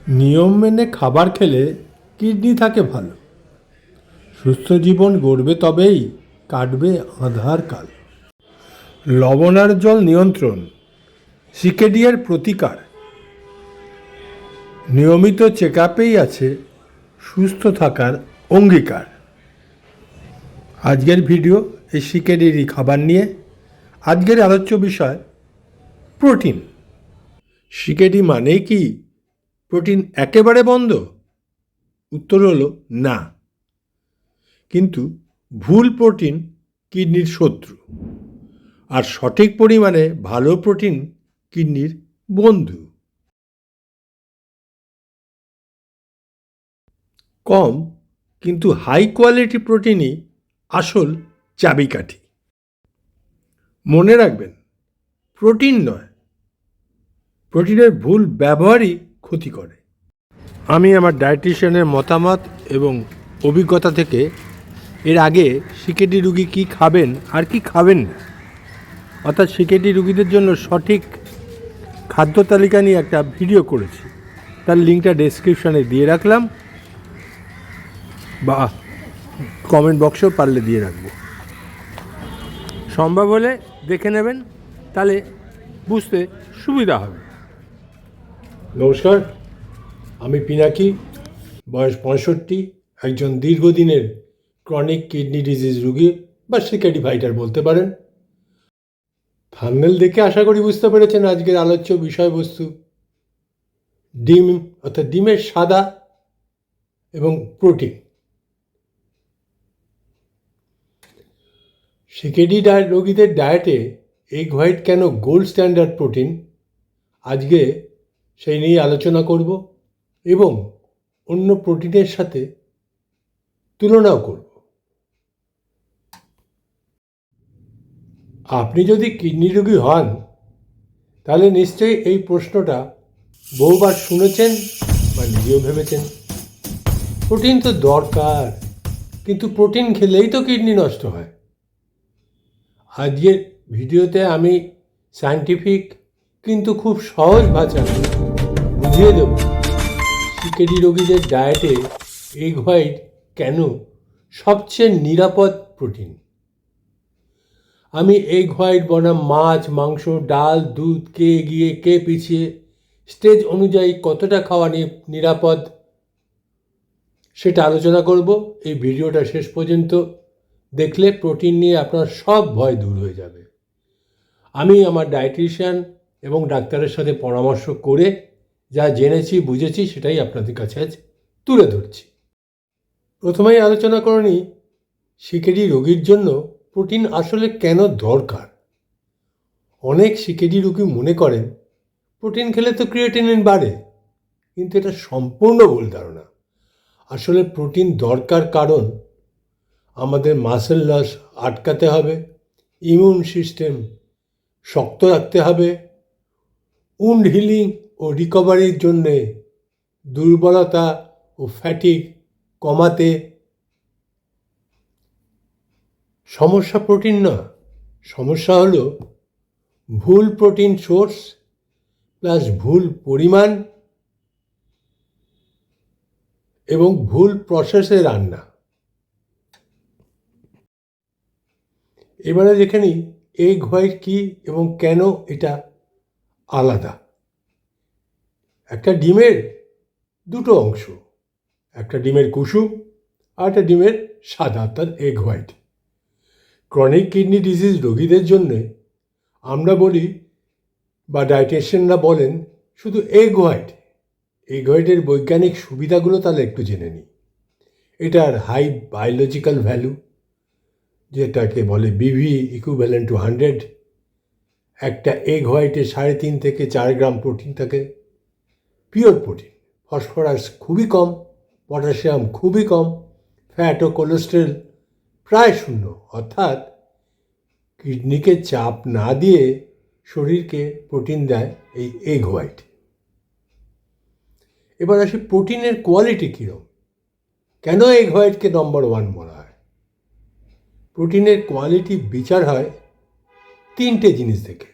নিয়ম মেনে খাবার খেলে কিডনি থাকে ভালো, সুস্থ জীবন গড়বে, তবেই কাটবে আঁধার কাল। লবণার জল নিয়ন্ত্রণ, সিকেডিয়ার প্রতিকার, নিয়মিত চেক আপেই আছে সুস্থ থাকার অঙ্গীকার। আজকের ভিডিও এই সিকেডিরই খাবার নিয়ে। আজকের আলোচ্য বিষয় প্রোটিন। সিকেডি মানেই কি প্রোটিন একেবারে বন্ধ? উত্তর হলো না। কিন্তু ভুল প্রোটিন কিডনির শত্রু, আর সঠিক পরিমাণে ভালো প্রোটিন কিডনির বন্ধু। কম কিন্তু হাই কোয়ালিটি প্রোটিনই আসল চাবিকাঠি। মনে রাখবেন, প্রোটিন নয়, প্রোটিনের ভুল ব্যবহারই ক্ষতি করে। আমি আমার ডায়েটিশিয়ানের মতামত এবং অভিজ্ঞতা থেকে এর আগে সিকেডি রুগী কী খাবেন আর কি খাবেন না, অর্থাৎ সিকেডি রুগীদের জন্য সঠিক খাদ্য তালিকা নিয়ে একটা ভিডিও করেছি। তার লিঙ্কটা ডেসক্রিপশানে দিয়ে রাখলাম, বা কমেন্ট বক্সেও পারলে দিয়ে রাখবো। সম্ভব হলে দেখে নেবেন, তাহলে বুঝতে সুবিধা হবে। নমস্কার, আমি পিনাকি, বয়স 65, একজন দীর্ঘদিনের ক্রনিক কিডনি ডিজিজ রুগী বা সিকেডি ফাইটার বলতে পারেন। থাম্বনেল দেখে আশা করি বুঝতে পেরেছেন আজকের আলোচ্য বিষয়বস্তু ডিম, অর্থাৎ ডিমের সাদা এবং প্রোটিন। সিকেডি রোগীদের ডায়েটে এগ হোয়াইট কেন গোল্ড স্ট্যান্ডার্ড প্রোটিন, আজকে সেই নিয়ে আলোচনা করব এবং অন্য প্রোটিনের সাথে তুলনাও করব। আপনি যদি কিডনি রোগী হন, তাহলে নিশ্চয়ই এই প্রশ্নটা বহুবার শুনেছেন বা নিজেও ভেবেছেন। প্রোটিন তো দরকার, কিন্তু প্রোটিন খেলেই তো কিডনি নষ্ট হয়। আজকের ভিডিওতে আমি সায়েন্টিফিক কিন্তু খুব সহজ ভাষায় বুঝিয়ে দেব সিকেডি রোগীদের ডায়েটে এগ হোয়াইট কেন সবচেয়ে নিরাপদ প্রোটিন। আমি এগ হোয়াইট বনাম মাছ, মাংস, ডাল, দুধ, কে এগিয়ে কে পিছিয়ে, স্টেজ অনুযায়ী কতটা খাওয়া নিরাপদ, সেটা আলোচনা করব। এই ভিডিওটা শেষ পর্যন্ত দেখলে প্রোটিন নিয়ে আপনার সব ভয় দূর হয়ে যাবে। আমি আমার ডায়েটিশিয়ান এবং ডাক্তারের সাথে পরামর্শ করে যা জেনেছি বুঝেছি সেটাই আপনাদের কাছে আজ তুলে ধরছি। প্রথমেই আলোচনা করে নিই সিকেডি রোগীর জন্য প্রোটিন আসলে কেন দরকার। অনেক সিকেডি রোগী মনে করেন প্রোটিন খেলে তো ক্রিয়েটিনিন বাড়ে, কিন্তু এটা সম্পূর্ণ ভুল ধারণা। আসলে প্রোটিন দরকার কারণ আমাদের মাসেল লস আটকাতে হবে, ইমিউন সিস্টেম শক্ত রাখতে হবে, উন্ড হিলিং ও রিকভারির জন্যে, দুর্বলতা ও ফ্যাটিগ কমাতে। সমস্যা প্রোটিন না, সমস্যা হলো ভুল প্রোটিন সোর্স প্লাস ভুল পরিমাণ এবং ভুল প্রসেসে রান্না। এবারে দেখে নিই এগ হোয়াইট কী এবং কেন এটা আলাদা। একটা ডিমের দুটো অংশ, একটা ডিমের কুসুম আর একটা ডিমের সাদা, অর্থাৎ egg white. Chronic kidney disease রোগীদের জন্যে আমরা বলি বা ডায়েটিশিয়ানরা বলেন শুধু এগ হোয়াইট। এগ হোয়াইটের বৈজ্ঞানিক সুবিধাগুলো তাহলে একটু জেনে নিই। এটার হাই বায়োলজিক্যাল ভ্যালু, যেটাকে বলে বিভি ইকুইভ্যালেন্ট টু 100। একটা এগ হোয়াইটে 3.5 থেকে 4 গ্রাম প্রোটিন থাকে, পিওর প্রোটিন। ফসফরাস খুবই কম, পটাশিয়াম খুবই কম, ফ্যাট ও কোলেস্টেরল প্রায় শূন্য, অর্থাৎ কিডনিকে চাপ না দিয়ে শরীরকে প্রোটিন দেয় এই এগ হোয়াইট। এবার আসি প্রোটিনের কোয়ালিটি কীরকম, কেন এগ হোয়াইটকে নম্বর 1 বলা হয়। প্রোটিনের কোয়ালিটি বিচার হয় 3টে জিনিস থেকে: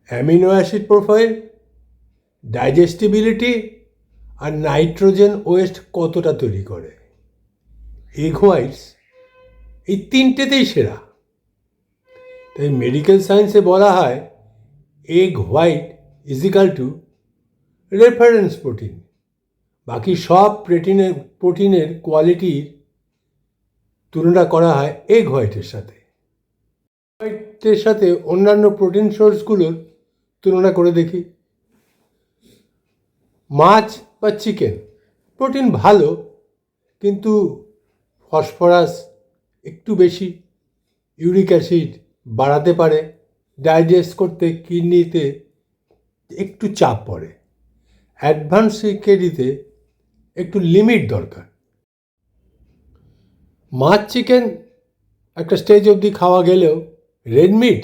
অ্যামিনো অ্যাসিড প্রোফাইল, ডাইজেস্টিবিলিটি আর নাইট্রোজেন ওয়েস্ট কতটা তৈরি করে। এগ হোয়াইটস এই তিনটেতেই সেরা। তাই মেডিকেল সায়েন্সে বলা হয় egg white is equal to reference protein. বাকি সব প্রোটিনের কোয়ালিটির তুলনা করা হয় এগ হোয়াইটের সাথে। হোয়াইটের সাথে অন্যান্য প্রোটিন সোর্সগুলোর তুলনা করে দেখি। মাছ বা চিকেন প্রোটিন ভালো, কিন্তু ফসফরাস একটু বেশি, ইউরিক অ্যাসিড বাড়াতে পারে, ডাইজেস্ট করতে কিডনিতে একটু চাপ পড়ে, অ্যাডভান্স সিকেডিতে একটু লিমিট দরকার। মাছ চিকেন একটা স্টেজ অবধি খাওয়া গেলেও রেড মিট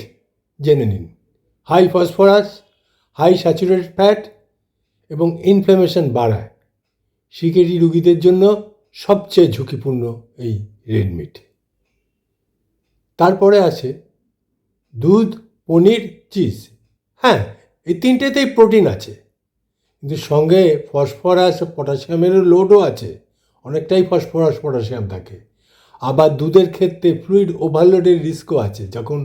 জেনে নিন high phosphorus, high saturated fat এবং ইনফ্ল্যামেশন বাড়ায়। সিকেডি রোগীদের জন্য সবচেয়ে ঝুঁকিপূর্ণ এই রেড মিট। তারপরে আছে দুধ, পনির, চিজ। হ্যাঁ, এই তিনটেতেই প্রোটিন আছে, কিন্তু সঙ্গে ফসফরাস ও পটাশিয়ামেরও লোডও আছে, অনেকটাই ফসফরাস পটাশিয়াম থাকে। আবার দুধের ক্ষেত্রে ফ্লুইড ওভারলোডের রিস্কও আছে। যখন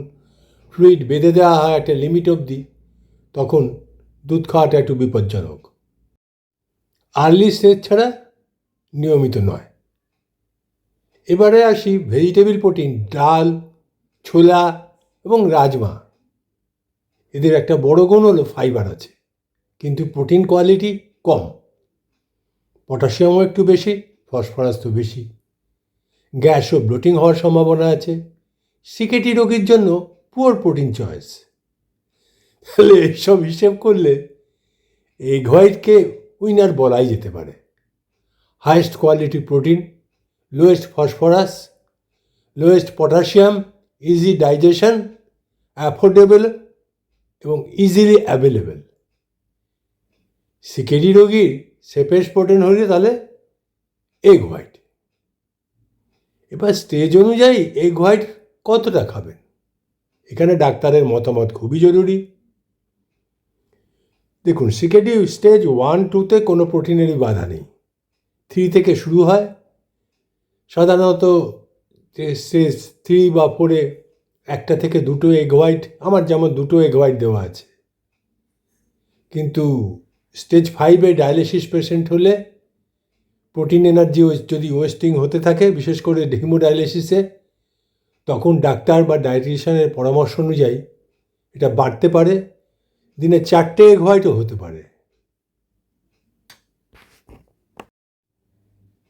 ফ্লুইড বেঁধে দেওয়া হয় একটা লিমিট অবধি, তখন দুধ খাওয়াটা একটু বিপজ্জনক। আর্লি স্টেজ ছাড়া নিয়মিত নয়। এবারে আসি ভেজিটেবল প্রোটিন। ডাল, ছোলা এবং রাজমা, এদের একটা বড় গুণ হলো ফাইবার আছে, কিন্তু প্রোটিন কোয়ালিটি কম। পটাশিয়ামও একটু বেশি, ফসফরাস তো বেশি। গ্যাস ও ব্লোটিং হওয়ার সম্ভাবনা আছে। সিকেটি রোগীর জন্য পুয়ার প্রোটিন চয়েস। তাহলে এইসব হিসেব করলে এগ হোয়াইটকে উইনার বলাই যেতে পারে। Highest quality protein, lowest phosphorus, lowest potassium, easy digestion, affordable এবং ইজিলি অ্যাভেলেবেল। সিকেডি রোগীর সেফেস্ট প্রোটিন হলে তাহলে এগ হোয়াইট। এবার স্টেজ অনুযায়ী এগ হোয়াইট কতটা খাবেন, এখানে ডাক্তারের মতামত খুবই জরুরি। দেখুন, সিকেডি স্টেজ 1, 2তে কোনো প্রোটিনেরই বাধা নেই। 3 থেকে শুরু হয়। সাধারণত স্টেজ 3 বা 4-এ 1 থেকে 2 এগ হোয়াইট, আমার যেমন 2 এগ হোয়াইট দেওয়া আছে। কিন্তু স্টেজ 5-এ ডায়ালিসিস পেশেন্ট হলে প্রোটিন এনার্জি যদি ওয়েস্টিং হতে থাকে, বিশেষ করে হিমোডায়ালিসিসে, তখন ডাক্তার বা ডায়েটিশিয়ানের পরামর্শ অনুযায়ী এটা বাড়তে পারে। দিনে 4টে এগ হোয়াইটও হতে পারে।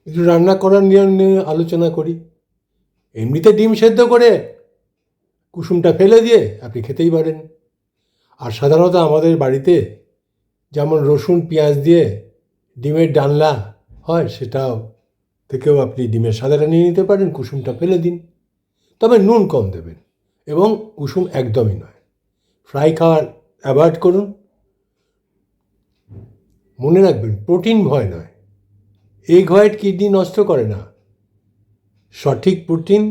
একটু রান্না করার নিয়ম নিয়ে আলোচনা করি। এমনিতে ডিম সেদ্ধ করে কুসুমটা ফেলে দিয়ে আপনি খেতেই পারেন। আর সাধারণত আমাদের বাড়িতে যেমন রসুন পেঁয়াজ দিয়ে ডিমের ডালনা হয়, সেটাও থেকেও আপনি ডিমের সাদাটা নিয়ে নিতে পারেন, কুসুমটা ফেলে দিন। তবে নুন কম দেবেন এবং কুসুম একদমই নয়। ফ্রাই খাওয়ার অ্যাভয়েড করুন। মনে রাখবেন, প্রোটিন ভয় নয়। এগ হোয়াইট কিডনি নষ্ট করে না। সঠিক প্রোটিন,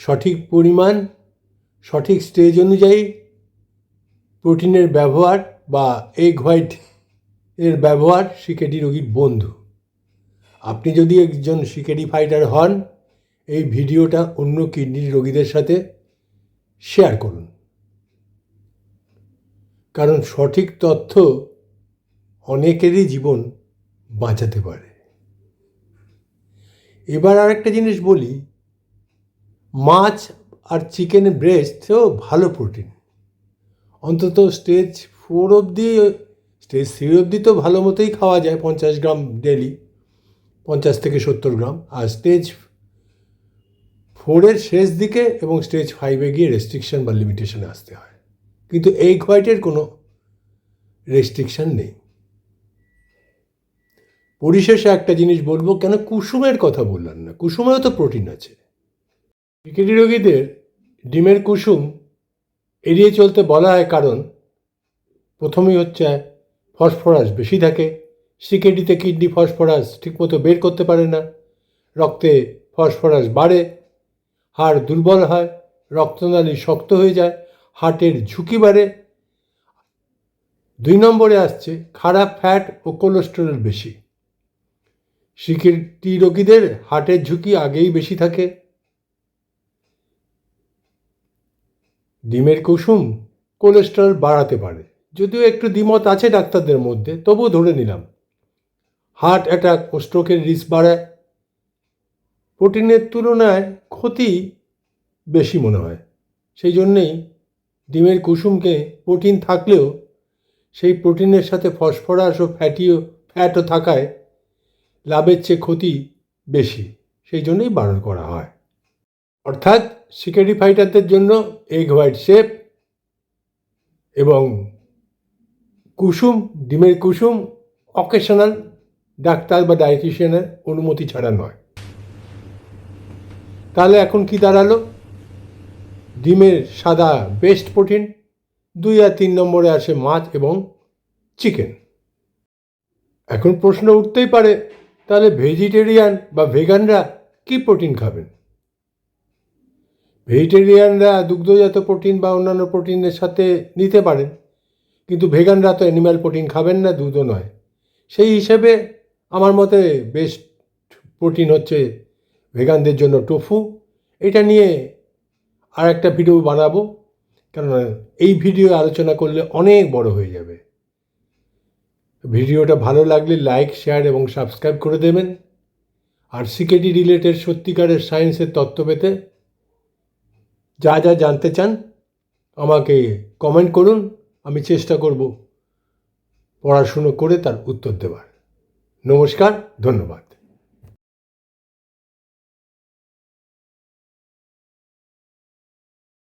সঠিক পরিমাণ, সঠিক স্টেজ অনুযায়ী প্রোটিনের ব্যবহার বা এগ হোয়াইট এর ব্যবহার সিকেডি রোগীর বন্ধু। আপনি যদি একজন সিকেডি ফাইটার হন, এই ভিডিওটা অন্য কিডনি রোগীদের সাথে শেয়ার করুন, কারণ সঠিক তথ্য অনেকেরই জীবন বাঁচাতে পারে। এবার আরেকটা জিনিস বলি, মাছ আর চিকেনের ব্রেস্টও ভালো প্রোটিন। অন্তত স্টেজ 4 অবধি, স্টেজ 3 অবধি তো ভালো মতোই খাওয়া যায়, 50 গ্রাম ডেলি, 50 থেকে 70 গ্রাম। আর স্টেজ 4-এর শেষ দিকে এবং স্টেজ 5-এ গিয়ে রেস্ট্রিকশন বা লিমিটেশনে আসতে হয়। কিন্তু এগ হোয়াইটের কোনো রেস্ট্রিকশন নেই। পরিশেষে একটা জিনিস বলবো, কেন কুসুমের কথা বললাম না? কুসুমেও তো প্রোটিন আছে। সিকেডি রোগীদের ডিমের কুসুম এড়িয়ে চলতে বলা হয়, কারণ প্রথমেই হচ্ছে ফসফরাস বেশি থাকে। সিকেডিতে কিডনি ফসফরাস ঠিকমতো বের করতে পারে না, রক্তে ফসফরাস বাড়ে, হাড় দুর্বল হয়, রক্তনালী শক্ত হয়ে যায়, হার্টের ঝুঁকি বাড়ে। 2 নম্বরে আসছে খারাপ ফ্যাট ও কোলেস্টেরল বেশি। সিকিউরিটি রোগীদের হার্টের ঝুঁকি আগেই বেশি থাকে। ডিমের কুসুম কোলেস্টেরল বাড়াতে পারে, যদিও একটু দ্বিমত আছে ডাক্তারদের মধ্যে, তবুও ধরে নিলাম। হার্ট অ্যাটাক ও স্ট্রোকের রিস্ক বাড়ায়। প্রোটিনের তুলনায় ক্ষতি বেশি মনে হয়, সেই জন্যেই ডিমের কুসুমকে প্রোটিন থাকলেও সেই প্রোটিনের সাথে ফসফরাস ও ফ্যাটও থাকায় লাভের চেয়ে ক্ষতি বেশি, সেই জন্যই বারণ করা হয়। অর্থাৎ সিকিউরিটি ফাইটারদের জন্য এগ হোয়াইট শেপ এবং কুসুম, ডিমের কুসুম অকেশনাল, ডাক্তার বা ডায়েটিশিয়ানের অনুমতি ছাড়া নয়। তাহলে এখন কি দাঁড়ালো? ডিমের সাদা বেস্ট প্রোটিন, 2 আর 3 নম্বরে আসে মাছ এবং চিকেন। এখন প্রশ্ন উঠতেই পারে, তাহলে ভেজিটেরিয়ান বা ভেগানরা কি প্রোটিন খাবেন? ভেজিটেরিয়ানরা দুগ্ধজাত প্রোটিন বা অন্যান্য প্রোটিনের সাথে নিতে পারেন, কিন্তু ভেগানরা তো অ্যানিম্যাল প্রোটিন খাবেন না, দুধও নয়। সেই হিসেবে আমার মতে বেস্ট প্রোটিন হচ্ছে ভেগানদের জন্য টোফু। এটা নিয়ে আর একটা ভিডিও বানাবো, কারণ এই ভিডিও আলোচনা করলে অনেক বড় হয়ে যাবে। ভিডিওটা ভালো লাগলে লাইক, শেয়ার এবং সাবস্ক্রাইব করে দেবেন। আর সিকেডি রিলেটেড সত্যিকারের সায়েন্সের তথ্য পেতে যা যা জানতে চান আমাকে কমেন্ট করুন, আমি চেষ্টা করব পড়াশুনো করে তার উত্তর দেওয়ার। নমস্কার, ধন্যবাদ।